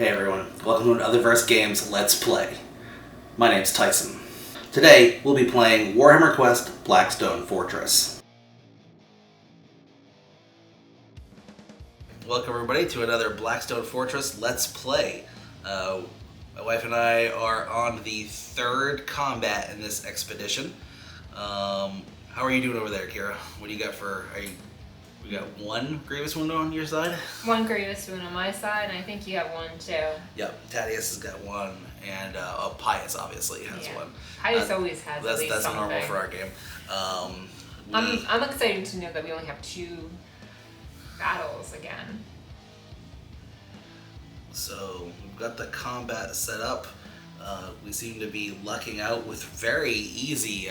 Hey everyone, welcome to Otherverse Games Let's Play. My name's Tyson. Today we'll be playing Warhammer Quest Blackstone Fortress. Welcome everybody to another Blackstone Fortress Let's Play. My wife and I are on the third combat in this expedition. How are you doing over there, Kera? What do you got for... We got one Grievous wound on your side? One Grievous wound on my side, and I think you have one too. Yep, Taddeus has got one, and Pious obviously has one. Pious always has at least That's something. normal for our game. I'm excited to know that we only have 2 battles again. So we've got the combat set up. We seem to be lucking out with very easy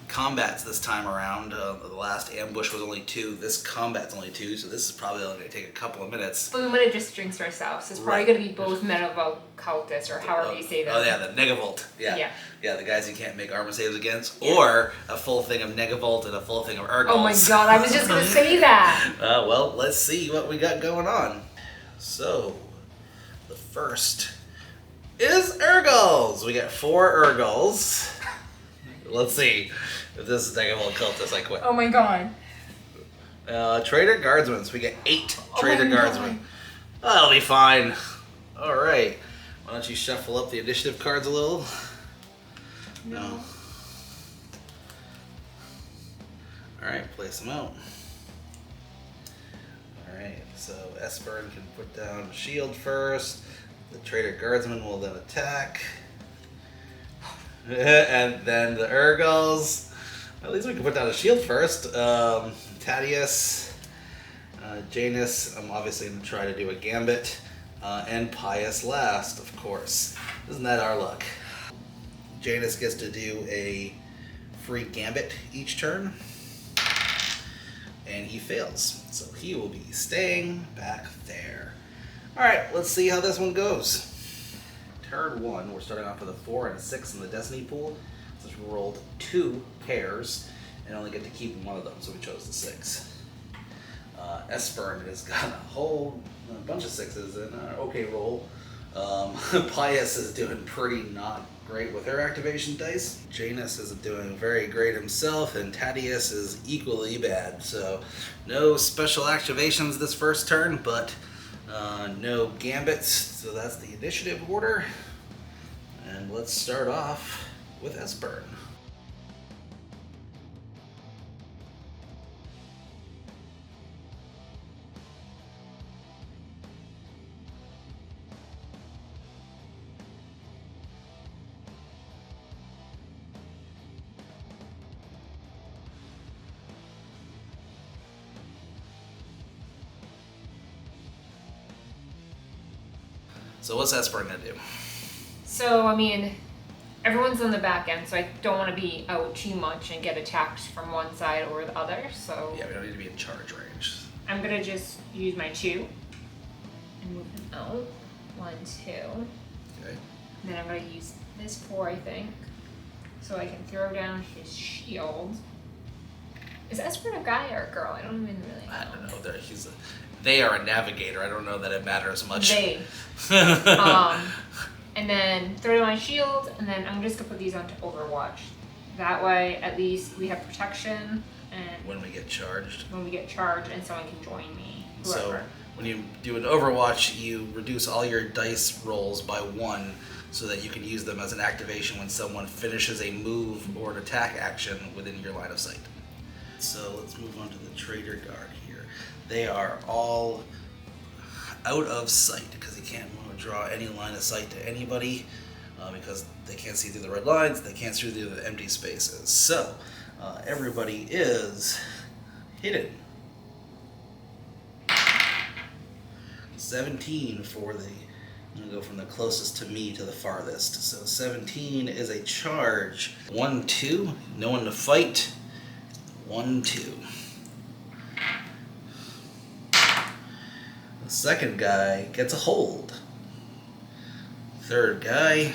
combats this time around. The last ambush was only 2. This combat's only 2, so this is probably only going to take a couple of minutes. But we might have just jinxed ourselves. It's probably going to be both Menavolt cultists, or however you say that. Oh yeah, the Negavolt. Yeah, the guys you can't make armor saves against, or a full thing of Negavolt and a full thing of Urgals. Oh my god, I was just going to say that! Well, let's see what we got going on. So, the first is Urgals. We got 4 Urgals. Let's see if this is Negavolt cultist. I quit. Oh my god. Trader Guardsmen. So we get 8 Trader Guardsmen. That'll be fine. Alright. Why don't you shuffle up the initiative cards a little? No. Alright, place them out. Alright, so Espern can put down shield first. The Trader Guardsmen will then attack. And then the Urgals. At least we can put down a shield first. Taddeus, Janus. I'm obviously going to try to do a gambit. And Pious last, of course. Isn't that our luck? Janus gets to do a free gambit each turn. And he fails. So he will be staying back there. Alright, let's see how this one goes. Turn 1, we're starting off with a 4 and a 6 in the Destiny pool. So we rolled 2 pairs and only get to keep one of them, so we chose the 6. Espern has got a bunch of 6s and an okay roll. Pious is doing pretty not great with her activation dice. Janus is doing very great himself, and Taddeus is equally bad. So no special activations this first turn, but no gambits, so that's the initiative order. And let's start off with Espern. So what's Espern gonna do? So, I mean, everyone's on the back end, so I don't want to be out too much and get attacked from one side or the other, so... Yeah, we don't need to be in charge range. I'm gonna just use my 2 and move him out. 1, 2. Okay. And then I'm gonna use this 4, I think, so I can throw down his shield. Is Espern a guy or a girl? I don't even really know. I don't know. They are a navigator. I don't know that it matters much. They. And then throw down my shield, and then I'm just gonna put these onto Overwatch. That way, at least we have protection, and when we get charged. And someone can join me. Whoever. So when you do an Overwatch, you reduce all your dice rolls by 1, so that you can use them as an activation when someone finishes a move or an attack action within your line of sight. So let's move on to the Trader Guard here. They are all out of sight because you can't draw any line of sight to anybody because they can't see through the red lines, they can't see through the empty spaces. So everybody is hidden. 17 for the... I'm going to go from the closest to me to the farthest. So 17 is a charge. 1, 2, no one to fight. 1, 2. The second guy gets a hold. Third guy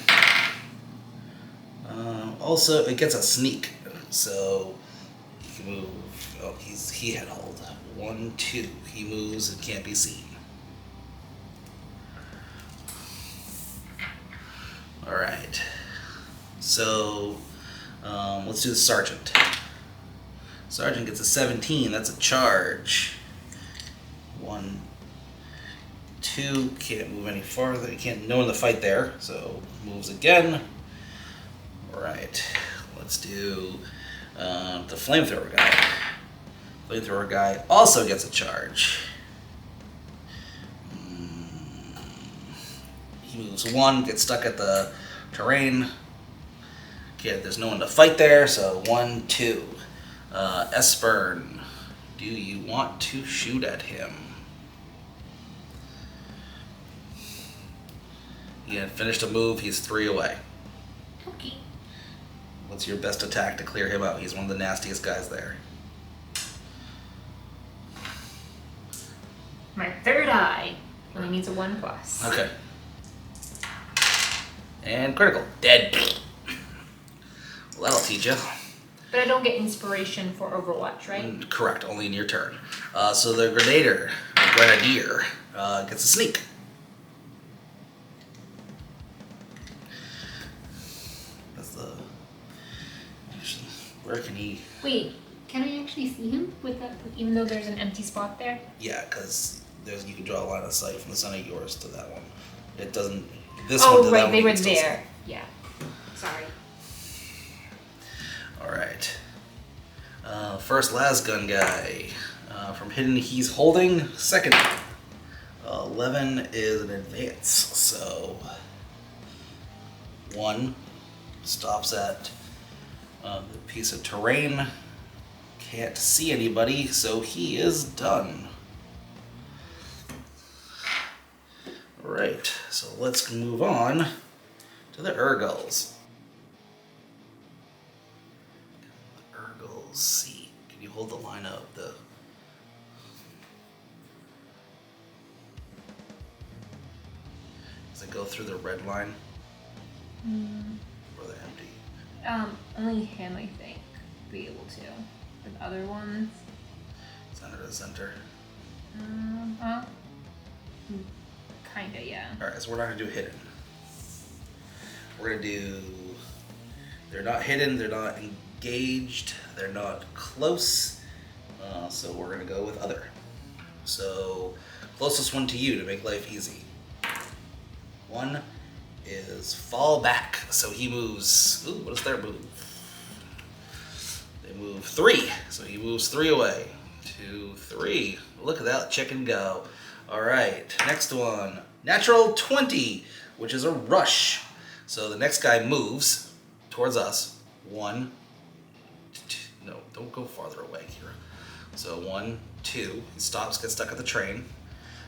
also it gets a sneak, so he can move. Oh, he had hold. 1, 2. He moves and can't be seen. Alright. So, let's do the Sergeant. Sergeant gets a 17, that's a charge. 1, 2, can't move any farther, can't, no one to fight there, so moves again. Alright, let's do the Flamethrower guy. Flamethrower guy also gets a charge. He moves 1, gets stuck at the terrain. Okay, there's no one to fight there, so 1, 2. Espern, do you want to shoot at him? He had finished a move, he's 3 away. Okay. What's your best attack to clear him out? He's one of the nastiest guys there. My third eye only needs a 1+. Okay. And critical. Dead. Well, that'll teach you. But I don't get inspiration for Overwatch, right? Correct, only in your turn. So the Grenadier gets a sneak. That's the... Where can he... Wait, can I actually see him with that, even though there's an empty spot there? Yeah, because you can draw a line of sight from the center of yours to that one. It doesn't... This one to Oh, that right, one they you were can still see. there. Yeah. Sorry. Alright. First lasgun guy. From hidden, he's holding. Second. 11 is an advance, so 1 stops at the piece of terrain. Can't see anybody, so he is done. Alright, so let's move on to the Urgals. Urgals, see. Can you hold the line up? Does it go through the red line? Or the empty? Only him, I think, be able to. The other ones. Center to center. Kinda, yeah. Alright, so we're not gonna do hidden. We're gonna do... They're not hidden, they're not engaged, they're not close. So we're gonna go with other. So, closest one to you to make life easy. 1 is fall back. So he moves... Ooh, what is their move? They move 3. So he moves 3 away. 2, 3. Look at that chicken go. Alright, next one. Natural 20, which is a rush. So the next guy moves towards us. 1, 2, no, don't go farther away here. So 1, 2, he stops, gets stuck at the train.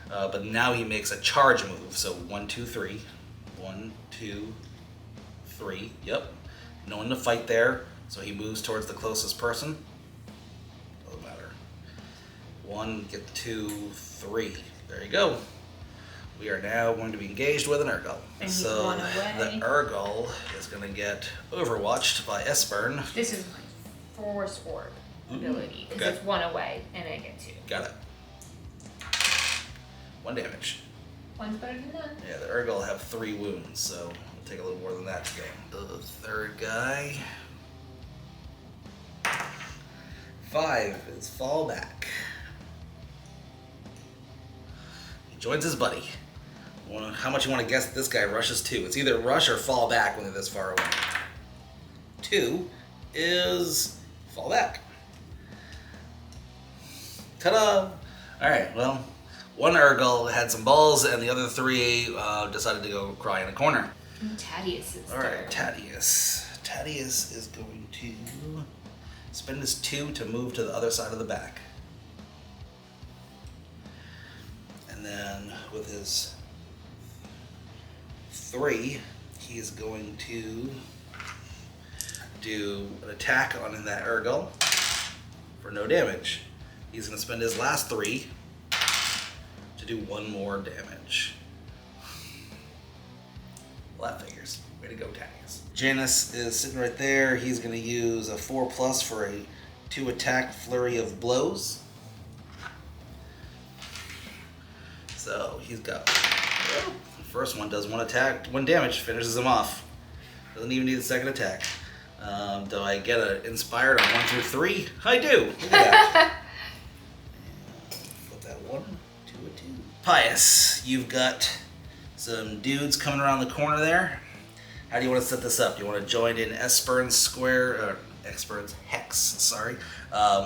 But now he makes a charge move. So 1, 2, 3. 1, 2, 3. Yep. No one to fight there. So he moves towards the closest person. Doesn't matter. 1, get 2, 3. There you go. We are now going to be engaged with an Urgal. And he's So 1 away. the Urgal is going to get overwatched by Espern. This is my Force Orb ability, because okay. it's 1 away, and I get 2. Got it. 1 damage. 1's better than none. Yeah, the Urgal have 3 wounds, so it'll take a little more than that to go. The third guy. 5 is fall back. He joins his buddy. How much you want to guess that this guy rushes to? It's either rush or fall back when they're this far away. 2 is fall back. Ta-da! Alright, well, 1 Urgal had some balls, and the other 3 decided to go cry in a corner. And Taddeus is Alright, there. Taddeus. Taddeus is going to spend his 2 to move to the other side of the back. And then with his 3, he's going to do an attack on that Urgal for no damage. He's going to spend his last 3 to do 1 more damage. Well, that figures. Way to go, Taddeus. Janus is sitting right there. He's going to use a 4+ for a 2 attack flurry of blows. So he's got... The first one does 1 attack, 1 damage, finishes him off. Doesn't even need a second attack. Do I get an inspired on 1 through 3? I do. Look at that. Flip that 1 to a 2. Pious, you've got some dudes coming around the corner there. How do you want to set this up? Do you want to join in Espern's hex, sorry,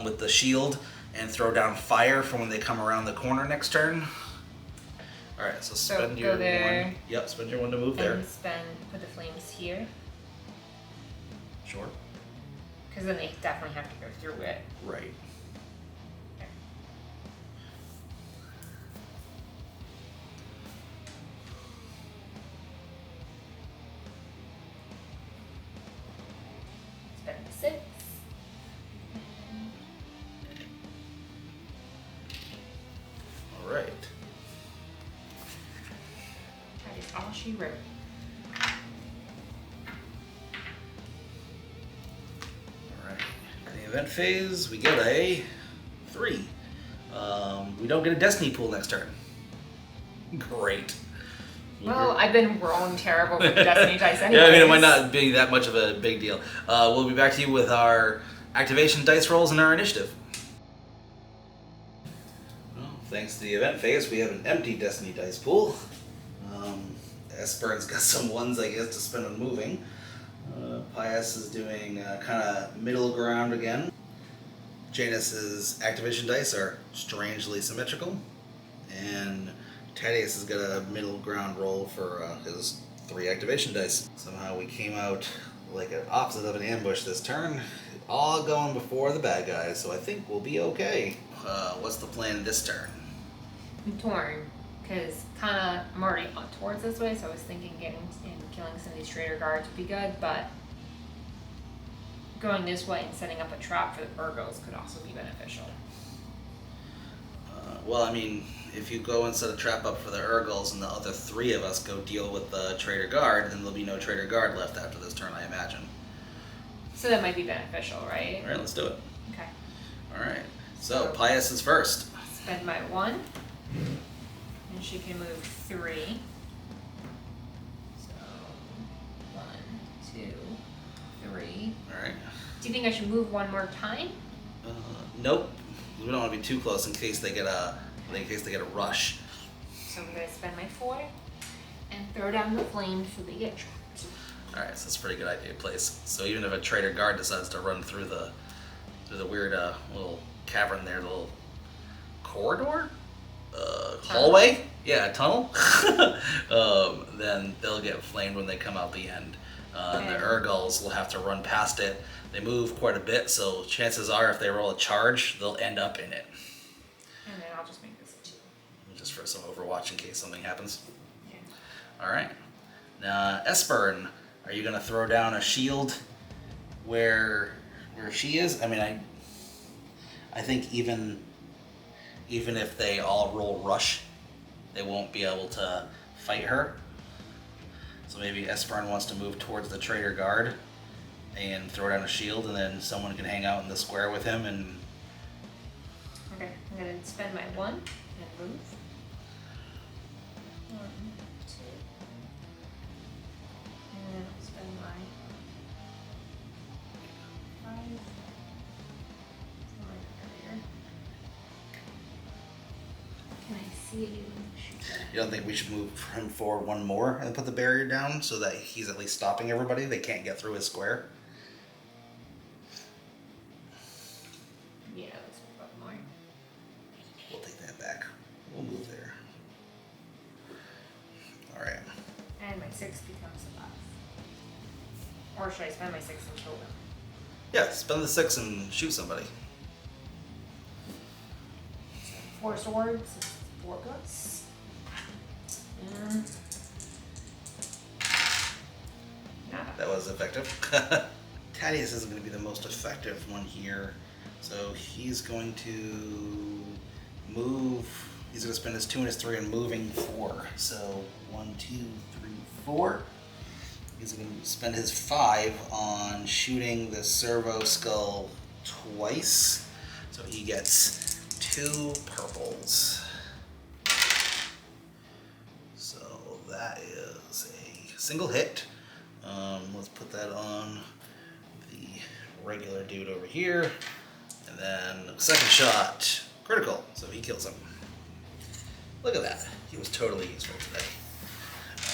with the shield and throw down fire for when they come around the corner next turn? All right, so spend your one. Yep, spend your 1 to move there. And put the flames here. Sure. Because then they definitely have to go through it. Right. Okay. Spend the 6. All right. That is all she wrote. Event phase, we get a 3. We don't get a destiny pool next turn. Great. Well, I've been rolling terrible with Destiny dice anyways. Yeah, I mean, it might not be that much of a big deal. We'll be back to you with our activation dice rolls and our initiative. Well, thanks to the event phase, we have an empty destiny dice pool. Espern's got some ones, I guess, to spend on moving. Pious is doing kind of middle ground again. Janus's activation dice are strangely symmetrical. And Taddeus has got a middle ground roll for his 3 activation dice. Somehow we came out like an opposite of an ambush this turn. All going before the bad guys, so I think we'll be okay. What's the plan this turn? I'm torn, because kind of I'm already on towards this way, so I was thinking getting and killing some of these traitor guards would be good, but going this way and setting up a trap for the Virgos could also be beneficial. Well, I mean, if you go and set a trap up for the Urgles and the other 3 of us go deal with the traitor guard, then there'll be no traitor guard left after this turn, I imagine. So that might be beneficial, right? All right, let's do it. Okay. All right. So Pious is first. Spend my 1, and she can move 3. So 1, 2, 3. All right. Do you think I should move 1 more time? Nope. We don't want to be too close in case they get a rush. So I'm gonna spend my 4 and throw down the flames so they get trapped. All right, so that's a pretty good idea, place. So even if a traitor guard decides to run through the weird little cavern there, the little corridor, hallway, yeah, tunnel, then they'll get flamed when they come out the end. And the Urgles will have to run past it. They move quite a bit, so chances are if they roll a charge, they'll end up in it. And then I'll just make this a 2. Just for some overwatch in case something happens. Yeah. All right. Now, Espern, are you going to throw down a shield where she is? I mean, I think even if they all roll rush, they won't be able to fight her. So maybe Espern wants to move towards the traitor guard and throw down a shield, and then someone can hang out in the square with him and... Okay, I'm gonna spend my 1 and move. 1, 2. And then I'll spend my 5. Something like earlier. Can I see you? You don't think we should move him forward 1 more and put the barrier down so that he's at least stopping everybody? They can't get through his square? Yeah, let's move up more. We'll take that back. We'll move there. Alright. And my 6 becomes a 5. Or should I spend my 6 and kill them? Yeah, spend the 6 and shoot somebody. 4 swords, 4 guts. And nada. That was effective. Taddeus isn't going to be the most effective one here. So he's going to move. He's going to spend his 2 and his 3 on moving 4. So 1, 2, 3, 4. He's going to spend his 5 on shooting the servo skull twice. So he gets 2 purples. So that is a single hit. Let's put that on the regular dude over here. And then second shot, critical, so he kills him. Look at that. He was totally useful today.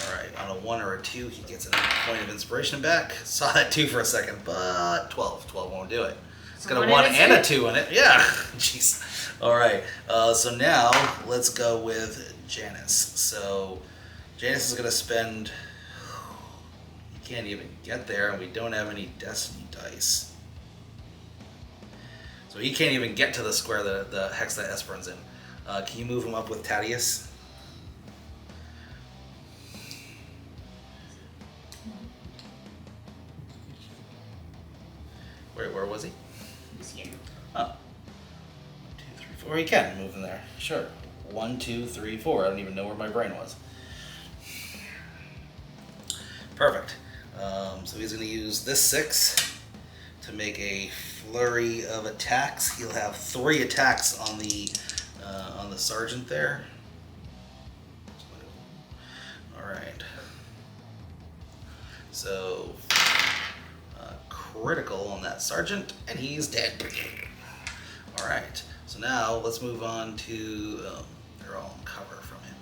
Alright, on a 1 or a 2, he gets a point of inspiration back. Saw that 2 for a second, but 12. 12 won't do it. It's got a 1 and a 2 in it. Yeah. Jeez. Alright, so now let's go with Janus. So Janus is going to spend... He can't even get there, and we don't have any destiny dice. So he can't even get to the square, the hex that Espern's in. Can you move him up with Taddeus? Where was he? He's here. Oh. 1, 2, 3, 4. He can move him there. Sure. 1, 2, 3, 4. I don't even know where my brain was. Perfect. So he's going to use this 6 to make a flurry of attacks. He'll have 3 attacks on the sergeant there. All right. So critical on that sergeant, and he's dead. All right. So now let's move on to. They're all in cover from him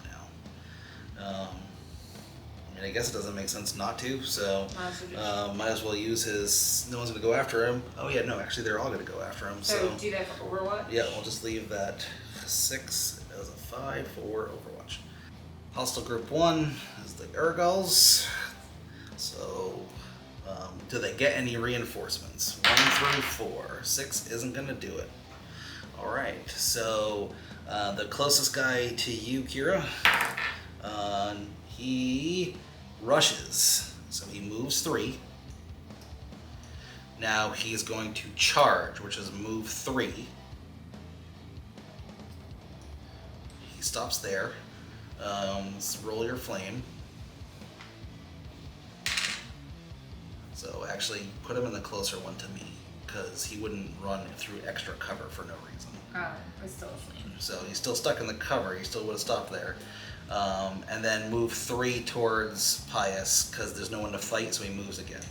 now. I guess it doesn't make sense not to, so might as well use his... No one's going to go after him. Oh yeah, no, actually they're all going to go after him. So do that for Overwatch? Yeah, we'll just leave that 6 as a 5 for Overwatch. Hostile Group 1 is the Urgals. So, do they get any reinforcements? 1 through 4. 6 isn't going to do it. Alright, so the closest guy to you, Kera, he rushes, so he moves 3. Now he's going to charge, which is move 3. He stops there. Let's roll your flame. So actually put him in the closer one to me, because he wouldn't run through extra cover for no reason. It's still a flame. So he's still stuck in the cover, he still would have stopped there. And then move 3 towards Pious, because there's no one to fight, so he moves again.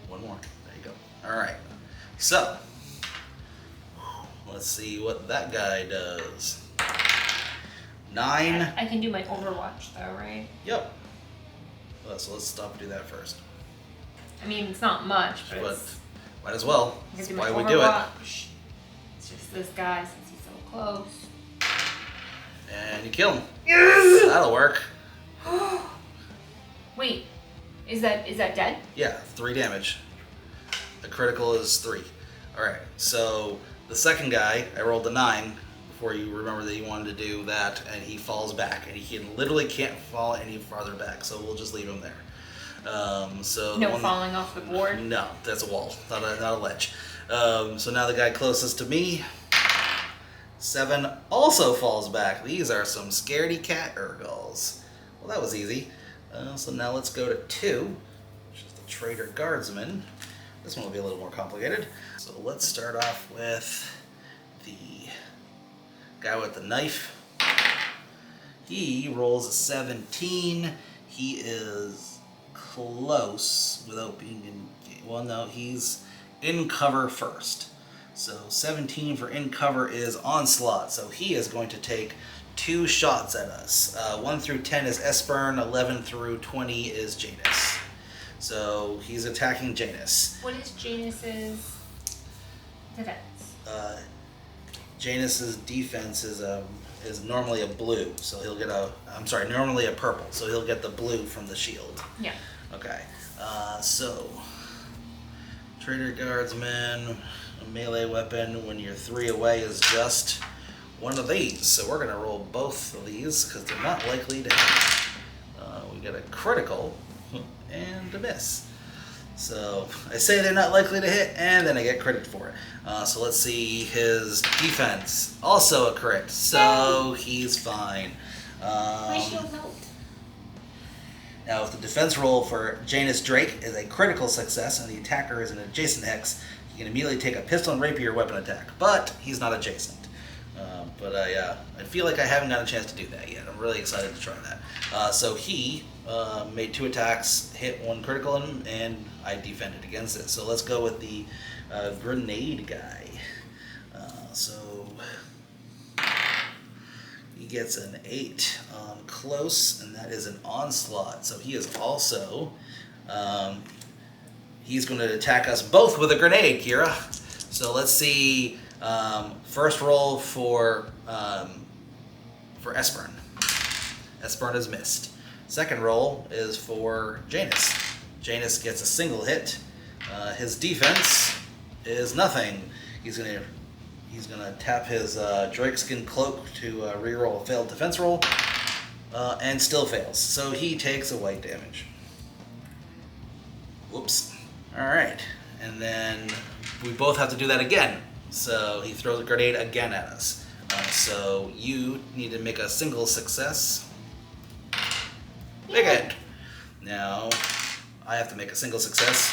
1 more. There you go. Alright. So, let's see what that guy does. 9. I can do my Overwatch, though, right? Yep. Well, so let's stop and do that first. I mean, it's not much, but might as well. That's why we do it. It's just this guy, since he's so close. And you kill him. Yes! That'll work. Wait, is that dead? Yeah, 3 damage. The critical is 3. Alright, so the second guy, I rolled a 9 before you remember that you wanted to do that, and he falls back, and he literally can't fall any farther back, so we'll just leave him there. So no falling off the board? No, that's a wall, not a ledge. So now the guy closest to me, 7, also falls back. These are some scaredy cat Urgals. Well, that was easy. So now let's go to 2, which is the Traitor Guardsman. This one will be a little more complicated. So let's start off with the guy with the knife. He rolls a 17. He is close without being in... Well, no, he's in cover first. So 17 for in cover is Onslaught. So he is going to take 2 shots at us. 1 through 10 is Espern. 11 through 20 is Janus. So he's attacking Janus. What is Janus's defense? Janus's defense is normally a blue, so he'll get normally a purple, so he'll get the blue from the shield. Yeah. Okay. So Traitor Guardsman, a melee weapon when you're 3 away is just one of these. So we're gonna roll both of these because they're not likely to hit. We get a critical and a miss. So I say they're not likely to hit, and then I get credit for it. So let's see his defense. Also a crit, so he's fine. My shield helped. Now, if the defense roll for Janus Draik is a critical success and the attacker is an adjacent hex, he can immediately take a pistol and rapier weapon attack, but he's not adjacent. but I feel like I haven't got a chance to do that yet. I'm really excited to try that. So he made 2 attacks, hit 1 critical, and I defended against it. So let's go with the grenade guy. So he gets an 8 on close, and that is an onslaught. So he is also he's going to attack us both with a grenade, Kira. So let's see. First roll for Espern. Espern is missed. Second roll is for Janus. Janus gets a single hit. His defense is nothing. He's gonna tap his Draik skin cloak to reroll a failed defense roll, and still fails. So he takes a white damage. Whoops. All right, and then we both have to do that again. So he throws a grenade again at us. So you need to make a single success. Make it. Now I have to make a single success,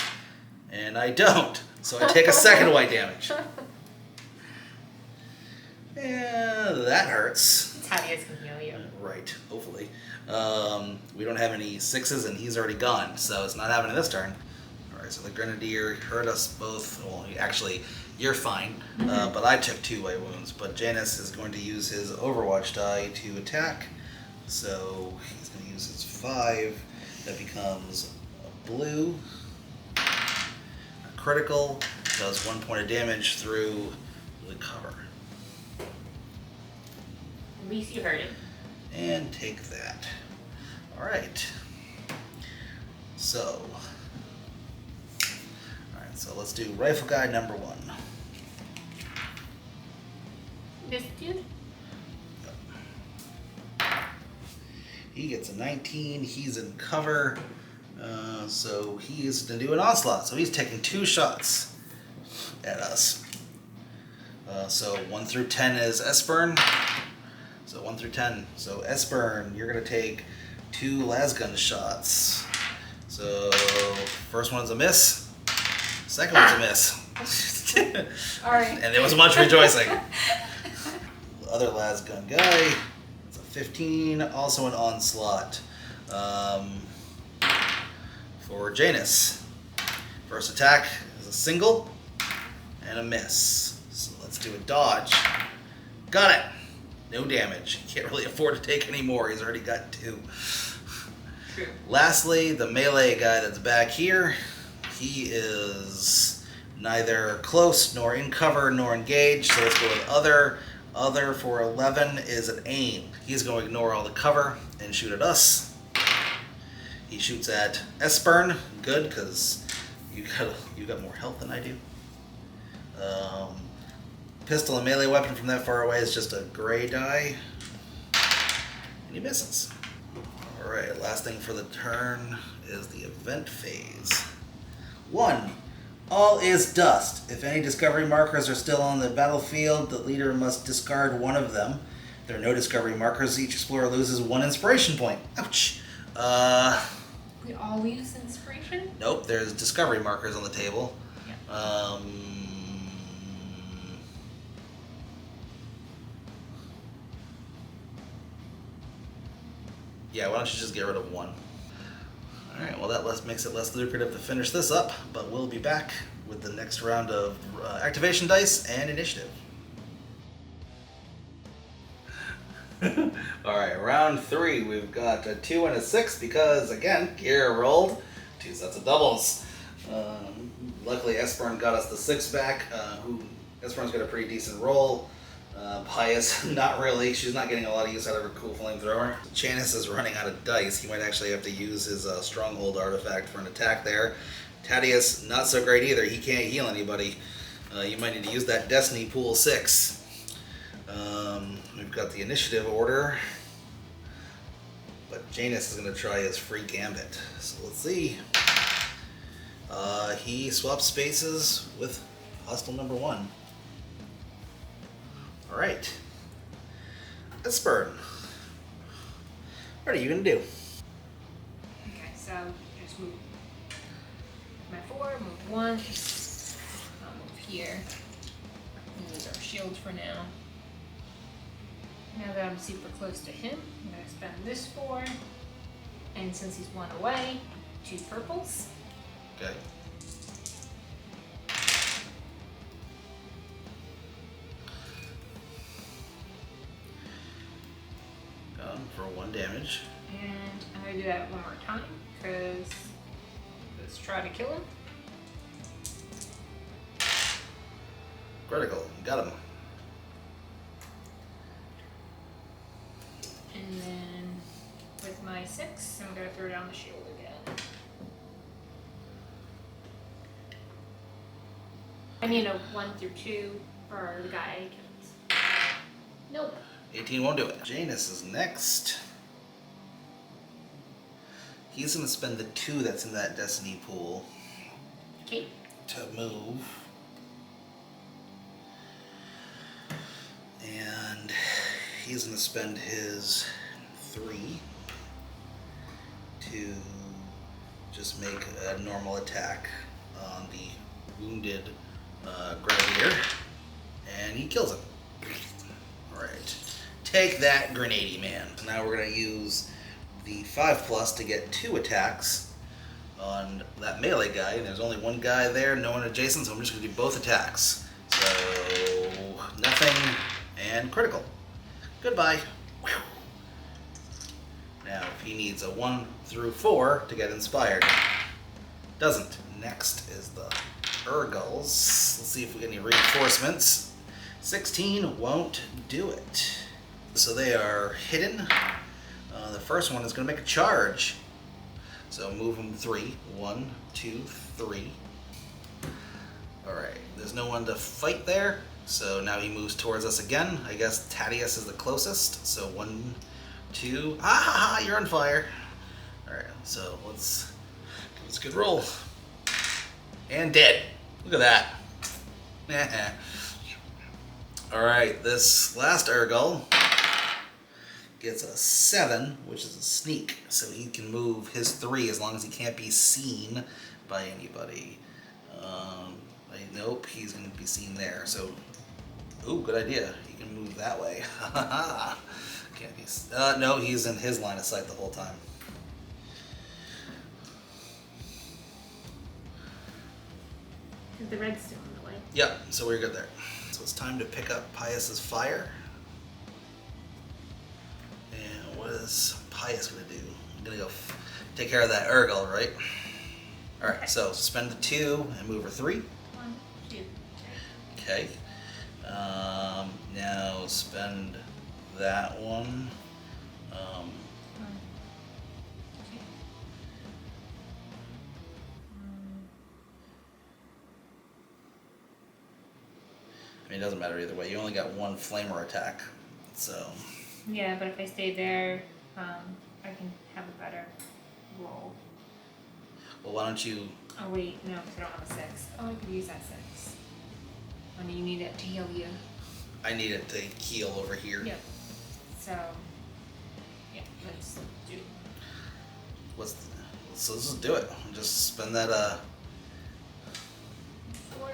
and I don't. So I take a second white damage. Yeah, that hurts. Taddeus can heal you. Right, hopefully. We don't have any 6s, and he's already gone, so it's not happening this turn. Alright, so the Grenadier hurt us both. Well, actually, you're fine, but I took 2 white wounds. But Janus is going to use his Overwatch die to attack. So he's going to use his 5. That becomes a blue. A critical does 1 point of damage through the cover. At least you heard it. And take that. Alright. So. Alright, so let's do rifle guy number 1. This dude? He gets a 19. He's in cover. So he's going to do an onslaught. So he's taking 2 shots at us. So 1 through 10 is Espern. So 1 through 10. So Espern, you're going to take 2 lasgun shots. So first one's a miss. Second one's a miss. Alright. And there was much rejoicing. The other lasgun guy, it's a 15, also an onslaught. For Janus. First attack is a single and a miss. So let's do a dodge. Got it. No damage. He can't really afford to take any more. He's already got 2. True. Lastly, the melee guy that's back here. He is neither close nor in cover nor engaged. So let's go with other. Other for 11 is an aim. He's going to ignore all the cover and shoot at us. He shoots at Espern. Good, because you got more health than I do. Pistol and melee weapon from that far away is just a gray die. And he misses. Alright, last thing for the turn is the event phase. 1. All is dust. If any discovery markers are still on the battlefield, the leader must discard one of them. If there are no discovery markers, each explorer loses 1 inspiration point. Ouch. We all lose inspiration? Nope, there's discovery markers on the table. Yeah. Yeah, why don't you just get rid of 1? Alright, well that makes it less lucrative to finish this up, but we'll be back with the next round of activation dice and initiative. Alright, round 3, we've got a 2 and a 6 because, again, Kira rolled 2 sets of doubles. Luckily, Espern got us the 6 back. Espern's got a pretty decent roll. Pious, not really. She's not getting a lot of use out of her cool flamethrower. Janus is running out of dice. He might actually have to use his stronghold artifact for an attack there. Taddeus, not so great either. He can't heal anybody. You might need to use that Destiny Pool 6. We've got the initiative order. But Janus is going to try his free gambit. So let's see. He swaps spaces with hostile number 1. Alright. Espern. What are you going to do? Okay, so just move my 4, move 1. I'll move here. Use our shield for now. Now that I'm super close to him, I'm gonna spend this 4. And since he's 1 away, 2 purples. Okay. For 1 damage. And I'm gonna do that one more time, because let's try to kill him. Critical. Got him. And then with my 6, I'm gonna throw down the shield again. I need a 1 through 2 for the guy I killed. Nope. 18 won't do it. Janus is next. He's going to spend the 2 that's in that destiny pool Okay. to move. And he's going to spend his 3 to just make a normal attack on the wounded grenadier. And he kills him. Alright. Take that, Grenady Man. Now we're going to use the 5+ to get 2 attacks on that melee guy. And there's only one guy there, no one adjacent, so I'm just going to do both attacks. So, nothing and critical. Goodbye. Whew. Now, if he needs a 1 through 4 to get inspired. Doesn't. Next is the Urgals. Let's see if we get any reinforcements. 16 won't do it. So they are hidden. The first one is going to make a charge. So move them 3. 1, 2, 3. Alright, there's no one to fight there. So now he moves towards us again. I guess Taddeus is the closest. So 1, 2. Ah ha ha, you're on fire. Alright, so let's give this a good roll. And dead. Look at that. Alright, this last Urgal gets a 7, which is a sneak, so he can move his 3 as long as he can't be seen by anybody. Nope, he's going to be seen there, so, ooh, good idea. He can move that way. Can't be, no, he's in his line of sight the whole time. Is the redstone in the way? Yep, so we're good there. So it's time to pick up Pious's fire. And what is Pious going to do? I'm going to go take care of that Urgal, right? Alright, so spend the 2 and move her 3. 1, 2. Okay. Now spend that one. 1, 2. I mean, it doesn't matter either way. You only got 1 flamer attack, so. Yeah, but if I stay there, I can have a better roll. Well, why don't you? Oh wait, no, because I don't have a 6. Oh, I could use that 6. Oh, you need it to heal you. I need it to heal over here. Yep. So, yeah, let's do it. So let's just do it. Just spend that. 4.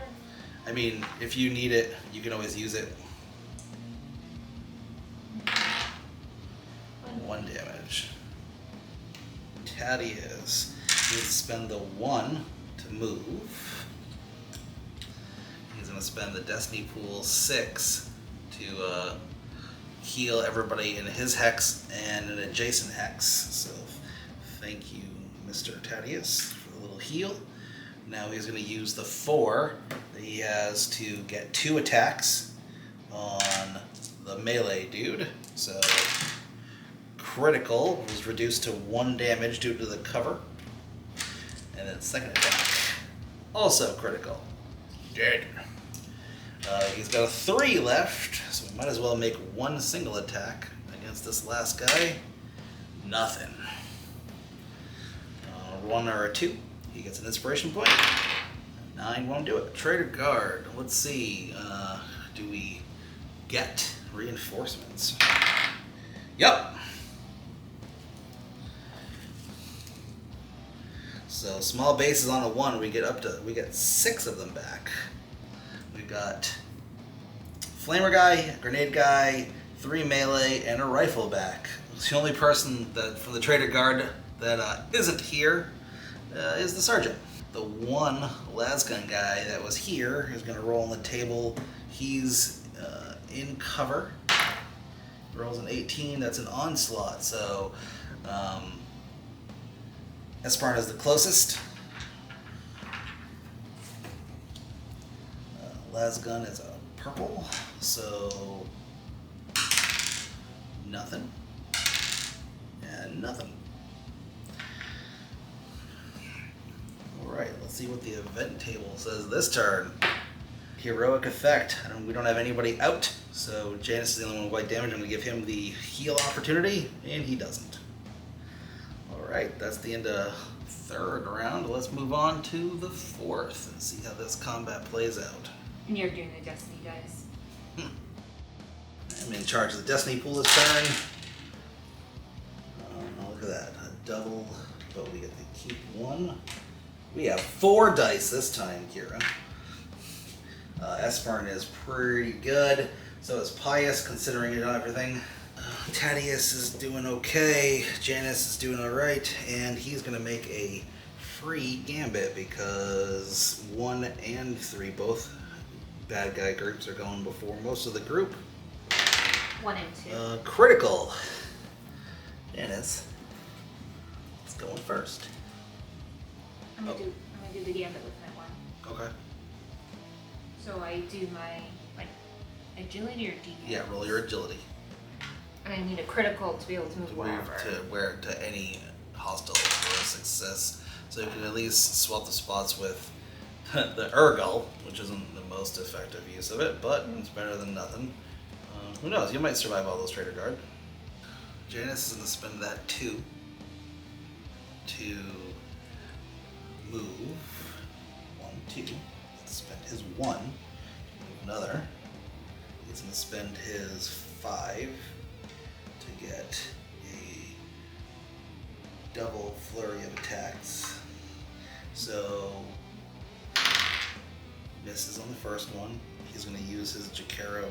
I mean, if you need it, you can always use it. 1 damage. Taddeus needs to spend the 1 to move. He's going to spend the Destiny Pool 6 to heal everybody in his hex and an adjacent hex. So thank you, Mr. Taddeus, for the little heal. Now he's going to use the 4 that he has to get 2 attacks on the melee dude. So critical was reduced to 1 damage due to the cover. And then second attack, also critical. Dead. He's got a 3 left, so we might as well make 1 single attack against this last guy. Nothing. 1 or a 2. He gets an inspiration point. 9 won't do it. Traitor Guard. Let's see. Do we get reinforcements? Yep. So small bases on a 1, we get 6 of them back. We've got Flamer guy, Grenade guy, 3 melee, and a rifle back. The only person that from the Trader Guard that isn't here is the Sergeant. The one lasgun guy that was here is going to roll on the table. He's in cover. Rolls an 18, that's an onslaught, so Espern is the closest. Lasgun is a purple, so nothing. And nothing. Alright, let's see what the event table says this turn. Heroic effect. We don't have anybody out, so Janus is the only one with white damage. I'm going to give him the heal opportunity, and he doesn't. Alright, that's the end of third round. Let's move on to the fourth and see how this combat plays out. And you're doing the Destiny dice. I'm in charge of the Destiny pool this turn. Look at that. A double, but we get to keep one. We have 4 dice this time, Kera. Espern is pretty good. So is Pious, considering it on everything. Taddeus is doing okay. Janus is doing alright. And he's going to make a free gambit because 1 and 3, both bad guy groups, are going before most of the group. 1 and 2. Critical. Janus is going first. I'm gonna do the gambit with my 1. Okay. So I do my agility or defense? Yeah, roll your agility. And I need a critical to be able to move wherever. To any hostile for a success. So you can at least swap the spots with the Urgal, which isn't the most effective use of it, but it's better than nothing. Who knows? You might survive all those Trader Guard. Janus is going to spend that 2 to move 1, 2. Spend his 1 to move another. He's going to spend his 5 to get a double flurry of attacks. So misses on the first one. He's going to use his Jakero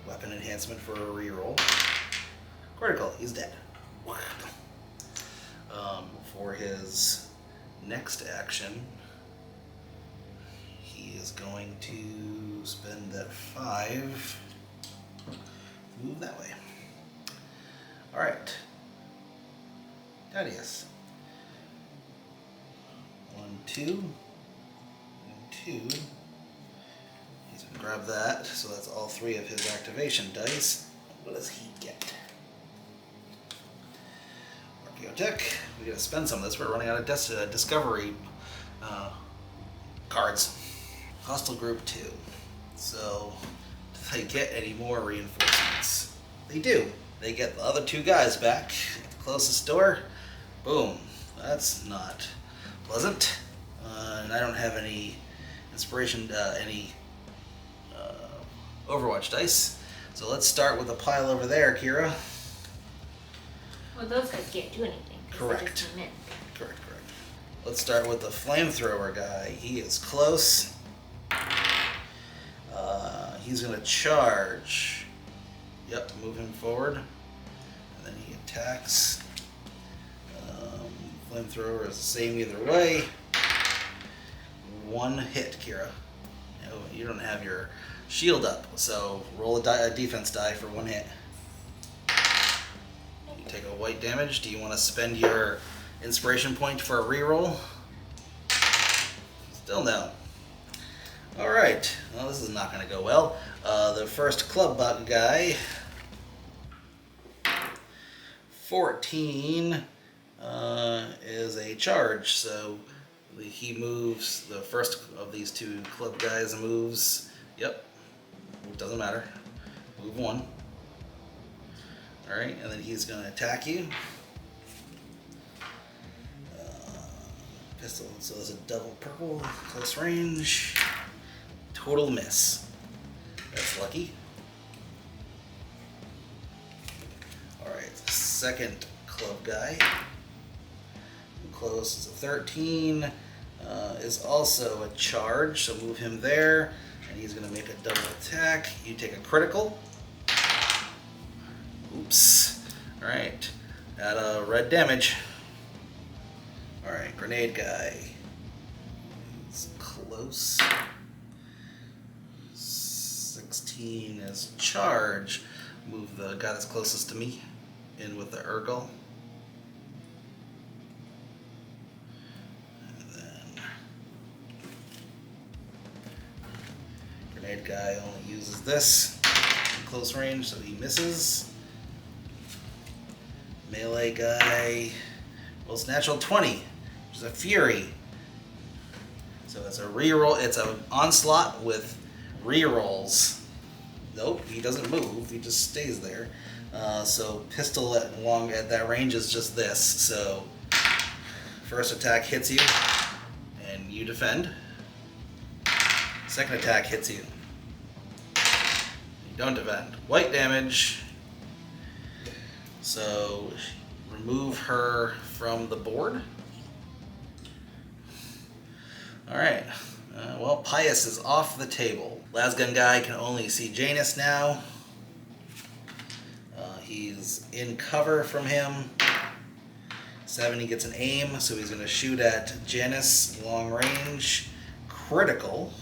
weapon enhancement for a reroll. Critical. He's dead. For his next action, he is going to spend that 5 to move that way. Alright. Taddeus. 1, 2. 1, 2. He's going to grab that, so that's all 3 of his activation dice. What does he get? Archaeotech. We gotta spend some of this. We're running out of discovery cards. Hostile group 2. So, do they get any more reinforcements? They do. They get the other 2 guys back at the closest door. Boom. That's not pleasant. And I don't have any inspiration, any Overwatch dice. So let's start with a pile over there, Kera. Well, those guys can't do anything. Correct. Correct. Let's start with the flamethrower guy. He is close. He's going to charge. Yep, move him forward. And then he attacks. Flamethrower is the same either way. 1 hit, Kera. No, you don't have your shield up, so roll a defense die for 1 hit. You take a white damage. Do you want to spend your inspiration point for a reroll? Still no. Alright, well, this is not going to go well. The first club bug guy, 14, is a charge, so he moves. The first of these 2 club guys moves. Yep, doesn't matter. Move 1. Alright, and then he's going to attack you. Pistol, so there's a double purple, close range. Total miss. That's lucky. Alright, second club guy. Close is a 13. Is also a charge, so move him there. And he's going to make a double attack. You take a critical. Oops. Alright. Got red damage. Alright, grenade guy. It's close. 16 is charge. Move the guy that's closest to me in with the Urgle. And then grenade guy only uses this in close range, so he misses. Melee guy rolls natural 20, which is a fury. So it's a reroll. It's an onslaught with rerolls. Nope, he doesn't move. He just stays there. So pistol at that range is just this. So first attack hits you, and you defend. Second attack hits you. You don't defend. White damage. So remove her from the board. Alright, well, Pious is off the table. Lasgun guy can only see Janus now. He's in cover from him. 7, he gets an aim, so he's going to shoot at Janus, long range, critical.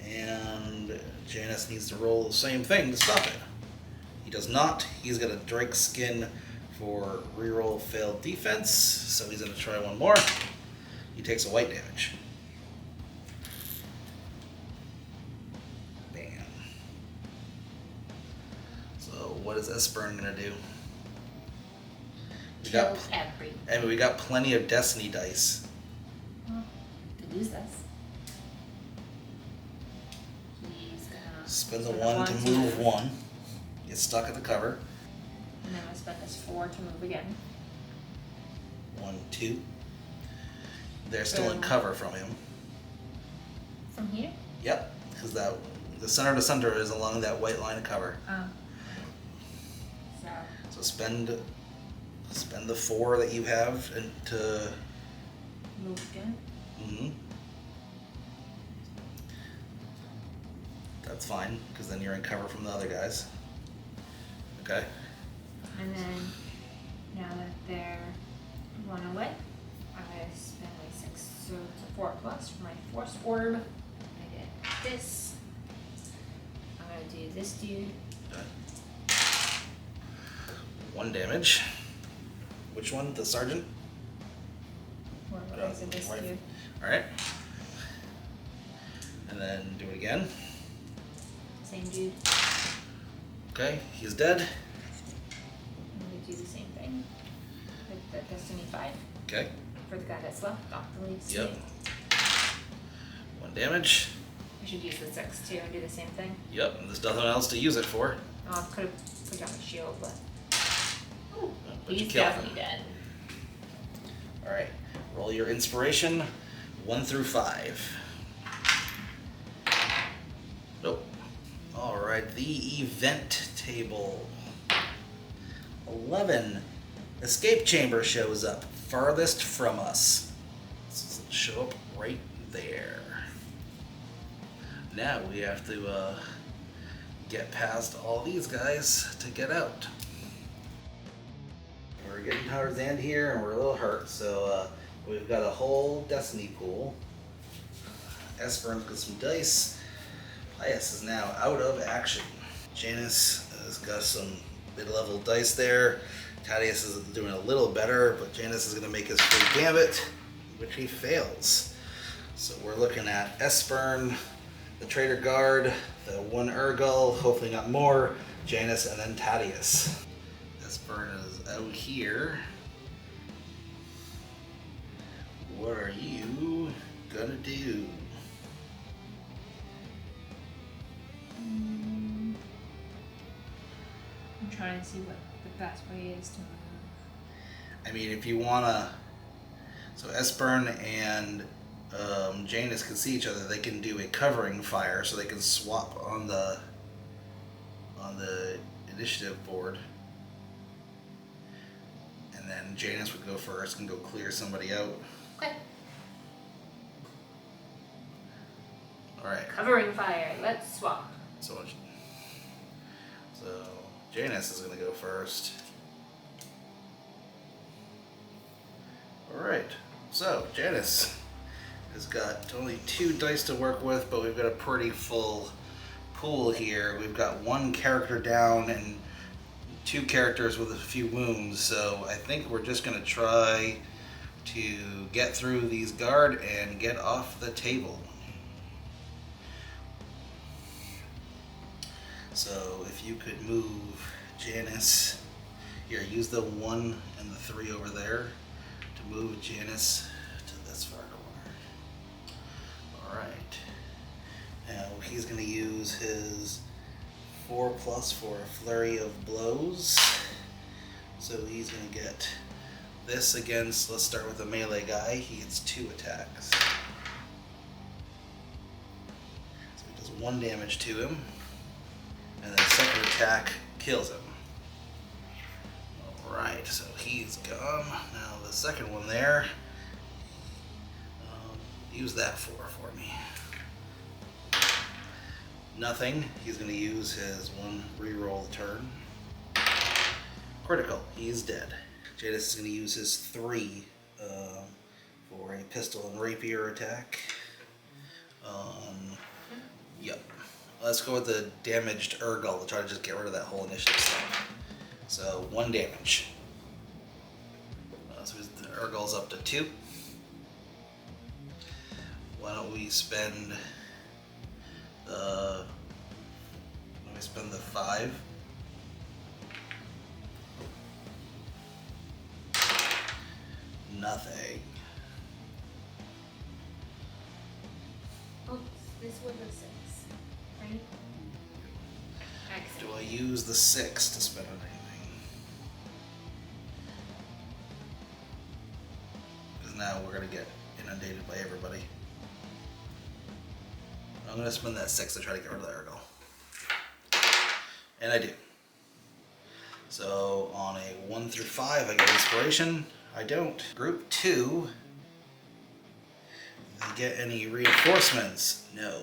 And Janus needs to roll the same thing to stop it. He does not. He's got a Draik skin for reroll failed defense, so he's going to try one more. He takes a white damage. Bam. So what is Espern going to do? We got plenty of Destiny dice. Well, to use this. He's gonna spend the 1 to move 1. Get stuck at the cover. And then I'll spend this 4 to move again. 1, 2. They're still in cover from him. From here? Yep, because the center to center is along that white line of cover. Oh. So spend the 4 that you have and to move again. Mm-hmm. That's fine, because then you're in cover from the other guys. Okay. And then now that they're 1 away, I spend my 6, so it's a 4 plus for my force orb. I get this. I'm gonna do this dude. Okay. 1 damage. Which one? The sergeant? Or what is it, this dude? Alright. And then do it again. Same dude. Okay, he's dead. I'm gonna do the same thing with the Destiny 5. Okay. For the guy that's left off the lead. Yep. 1 damage. I should use the 6 too and do the same thing. Yep, and there's nothing else to use it for. Oh, I could have put down the shield, but. Ooh, But you he's killed him. definitely dead. Alright, roll your inspiration 1 through 5. Nope. Alright, the event table. 11. Escape chamber shows up, farthest from us. So it'll show up right there. Now we have to get past all these guys to get out. We're getting towards the end here and we're a little hurt, so we've got a whole Destiny pool. Espern's got some dice. Pious is now out of action. Janus has got some mid-level dice there. Taddeus is doing a little better, but Janus is going to make his free gambit, which he fails. So we're looking at Espern, the Traitor Guard, the 1 Urgle, hopefully not more, Janus, and then Taddeus. Espern is out here. What are you gonna do? I'm trying to see what the best way is to move. I mean, if you wanna, so Espern and Janus can see each other. They can do a covering fire, so they can swap on the initiative board. And then Janus would go first and go clear somebody out. Okay. All right. Covering fire. Let's swap. So Janus is going to go first. Alright, so Janus has got only 2 dice to work with, but we've got a pretty full pool here. We've got 1 character down and 2 characters with a few wounds, so I think we're just going to try to get through these guard and get off the table. So if you could move Janus, here, use the 1 and the 3 over there to move Janus to this far corner. Alright. Now he's going to use his 4+ for a flurry of blows. So he's going to get this against, let's start with the melee guy. He gets 2 attacks. So he does 1 damage to him. And then second attack kills him. Alright, so he's gone. Now the second one there, use that 4 for me. Nothing. He's going to use his 1 reroll turn. Critical. He's dead. Janus is going to use his 3 for a pistol and rapier attack. Yep. Let's go with the damaged Urgal to try to just get rid of that whole initiative stuff. So 1 damage. So the Urgal's up to 2. Why don't we spend the 5? Nothing. Oops, this was a 6, right? Do Excellent. I use the 6 to spend on anything? Because now we're going to get inundated by everybody. I'm going to spend that 6 to try to get rid of the Urgal. And I do. So on a 1 through 5 I get inspiration. I don't. Group 2. Did they get any reinforcements? No.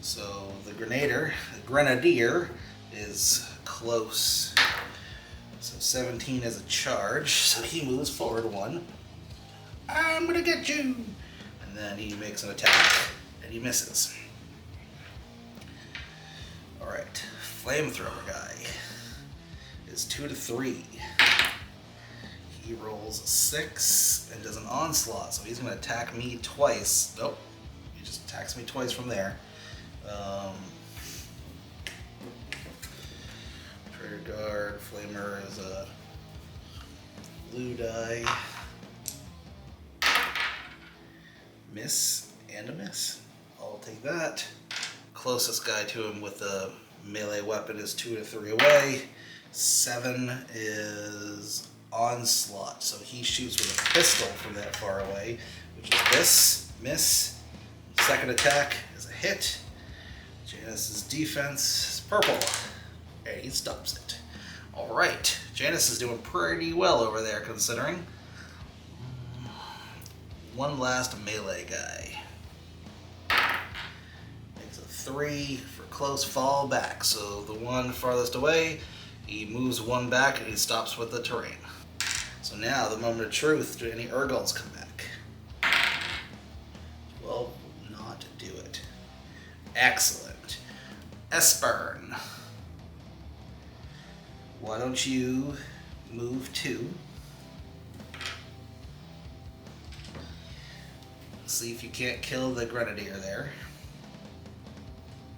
So the Grenadier is close. So 17 is a charge, so he moves forward 1. I'm gonna get you! And then he makes an attack, and he misses. Alright, Flamethrower guy is 2 to 3. He rolls a 6 and does an onslaught, so he's gonna attack me twice. Nope, he just attacks me twice from there. Traitor Guard, Flamer is a blue die. Miss and a miss. I'll take that. Closest guy to him with a melee weapon is 2 to 3 away. 7 is onslaught, so he shoots with a pistol from that far away, which is this. Miss. Second attack is a hit. Janus's defense is purple, and he stops it. Alright, Janus is doing pretty well over there, considering. 1 last melee guy. Makes a 3 for close fall back, so the one farthest away, he moves 1 back and he stops with the terrain. So now, the moment of truth, do any Urgals come back? 12 will not do it. Excellent. Espern. Why don't you move 2? See if you can't kill the Grenadier there.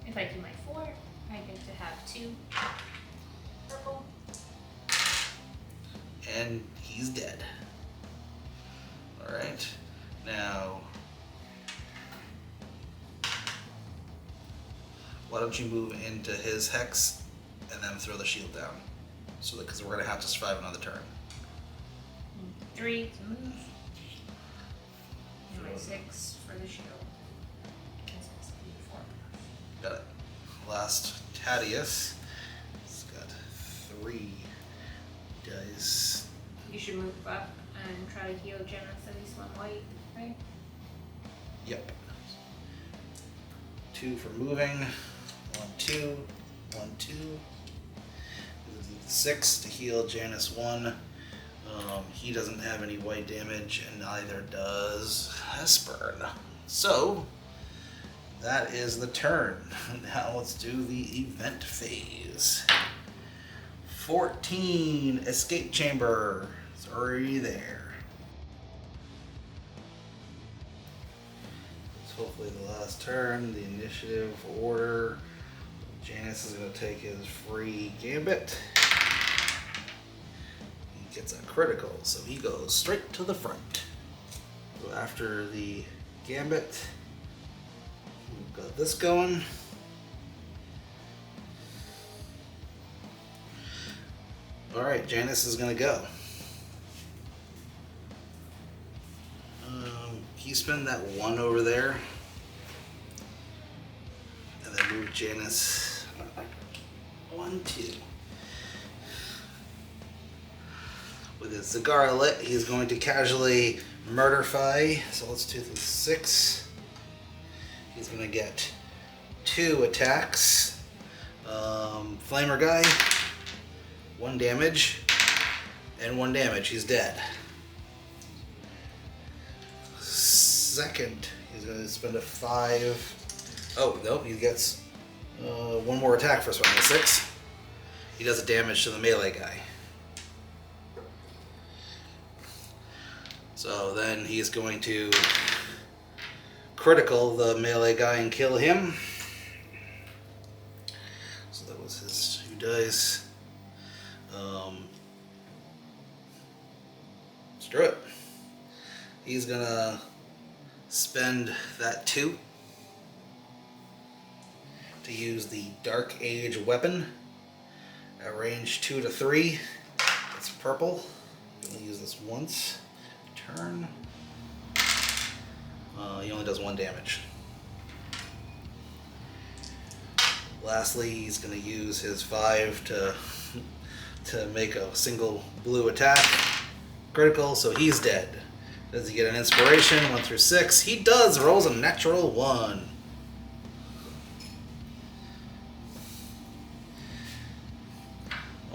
If I do my 4, I get to have 2 purple. And he's dead. Alright. Now, why don't you move into his hex and then throw the shield down? So that, because we're going to have to survive another turn. 3 to move. And my 6 for the shield. Because it's 4. Got it. Last Taddeus. He's got 3 dice. You should move up and try to heal Janus at least 1 white, right? Yep. 2 for moving. 1 2, 1, 2. 6 to heal Janus 1. He doesn't have any white damage, and neither does Espern. So, that is the turn. Now let's do the event phase. 14, Escape Chamber. It's already there. It's hopefully the last turn, the initiative order. Janus is going to take his free gambit. He gets a critical, so he goes straight to the front. So after the gambit, we've got this going. Alright, Janus is going to go. He spend that 1 over there. And then move Janus 1, 2. With his cigar lit, he's going to casually murderfy. So let's do the 6. He's going to get 2 attacks. Flamer guy, 1 damage, and 1 damage. He's dead. Second, he's going to spend a 5. Oh, no, he gets 1 more attack for swinging a 6. He does a damage to the melee guy. So then he's going to critical the melee guy and kill him. So that was his 2 dice. Screw it. He's gonna spend that 2 to use the Dark Age weapon at range 2 to 3. It's purple. I'm gonna use this once. Turn. He only does 1 damage. Lastly, he's going to use his 5 to make a single blue attack. Critical, so he's dead. Does he get an inspiration? 1 through 6. He does. Rolls a natural 1.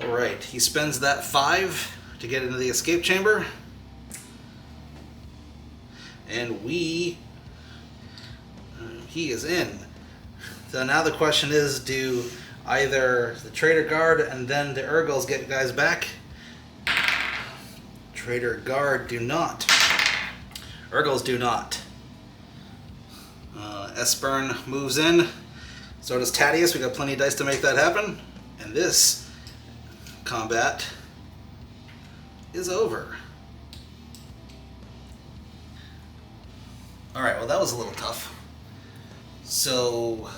Alright, he spends that 5 to get into the escape chamber. And he is in. So now the question is, do either the Trader Guard and then the Urgals get guys back? Trader Guard do not. Urgals do not. Espern moves in. So does Taddeus. We got plenty of dice to make that happen. And this combat is over. Alright, well that was a little tough. So,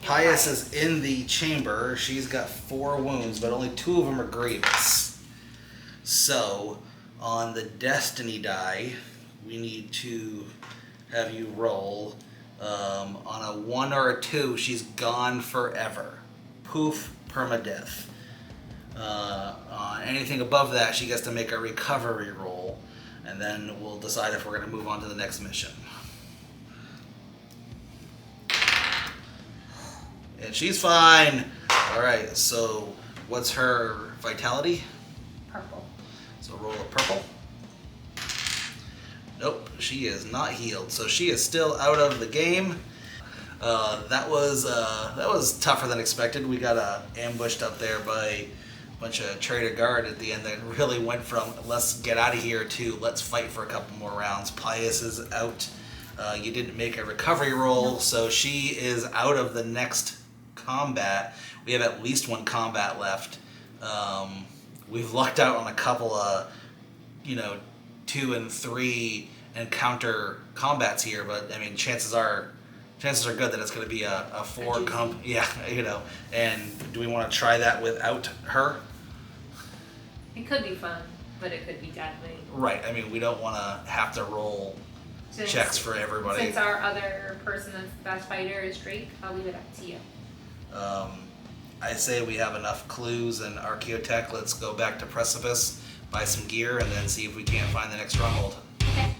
Pious is in the chamber. She's got 4 wounds, but only 2 of them are grievous. So, on the Destiny die, we need to have you roll. On a 1 or a 2, she's gone forever. Poof, permadeath. On anything above that, she gets to make a recovery roll. And then we'll decide if we're going to move on to the next mission. And she's fine. Alright, so what's her vitality? Purple. So roll a purple. Nope, she is not healed. So she is still out of the game. That was tougher than expected. We got ambushed up there by bunch of Trader Guard at the end that really went from let's get out of here to let's fight for a couple more rounds. Pious is out. You didn't make a recovery roll, no. So she is out of the next combat. We have at least 1 combat left. We've lucked out on a couple of, 2 and 3 encounter combats here, but I mean chances are good that it's going to be a 4 and do we want to try that without her? It could be fun, but it could be deadly. Right, I mean we don't want to have to roll checks for everybody. Since our other person that's the best fighter is Draik, I'll leave it up to you. I say we have enough clues and Archaeotech. Let's go back to Precipice, buy some gear, and then see if we can't find the next stronghold. Okay.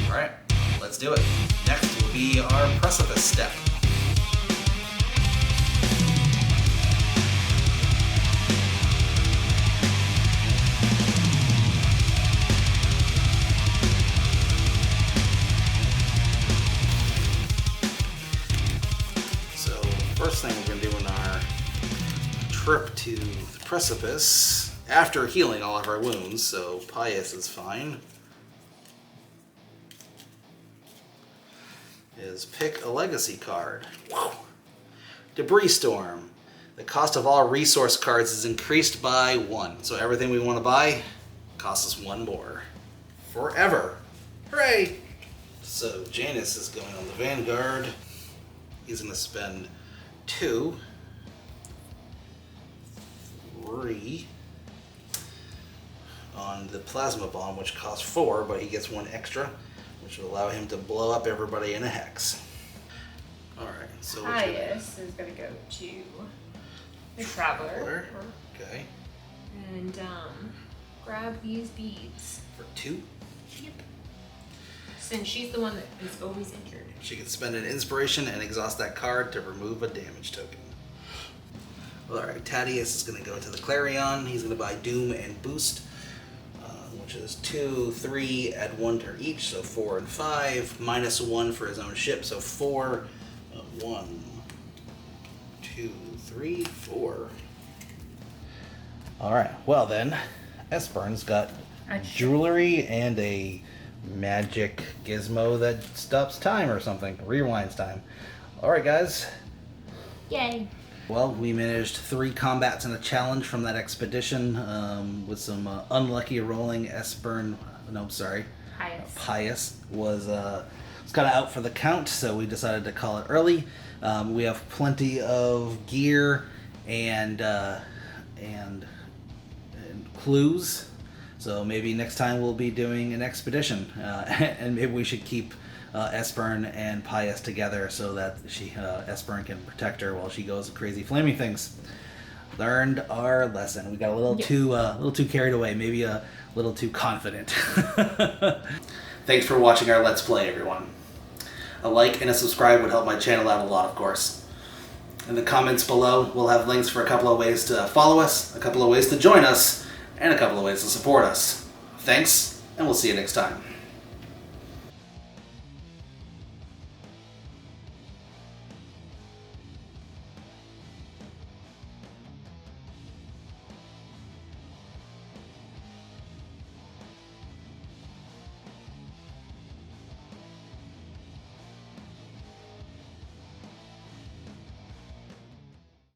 Alright, let's do it. Next will be our Precipice step. to the precipice after healing all of our wounds, so Pious is fine. Is pick a legacy card. Whew. Debris Storm. The cost of all resource cards is increased by 1. So everything we want to buy costs us 1 more. Forever. Hooray! So Janus is going on the Vanguard. He's going to spend 2, 3 on the Plasma Bomb, which costs 4, but he gets 1 extra, which will allow him to blow up everybody in a hex. Alright, so Pious is going to go to the Traveler. Okay. And grab these beads. For 2? Yep. Since she's the one that is always injured. She can spend an inspiration and exhaust that card to remove a damage token. Alright, Taddeus is going to go to the Clarion. He's going to buy Doom and Boost, which is 2, 3, add 1 to each, so 4 and 5, minus 1 for his own ship, so 4, 1, 2, 3, 4. Alright, well then, Espern's got jewelry and a magic gizmo that stops time or something, rewinds time. Alright guys. Yay. Well, we managed 3 combats and a challenge from that expedition with some unlucky rolling. Pious was kind of out for the count, so we decided to call it early. We have plenty of gear and clues, so maybe next time we'll be doing an expedition, and maybe we should keep Espern and Pious together so that Espern can protect her while she goes crazy flaming things. Learned our lesson. We got a little too carried away, maybe a little too confident. Thanks for watching our Let's Play, everyone. A like and a subscribe would help my channel out a lot, of course. In the comments below, we'll have links for a couple of ways to follow us, a couple of ways to join us, and a couple of ways to support us. Thanks, and we'll see you next time.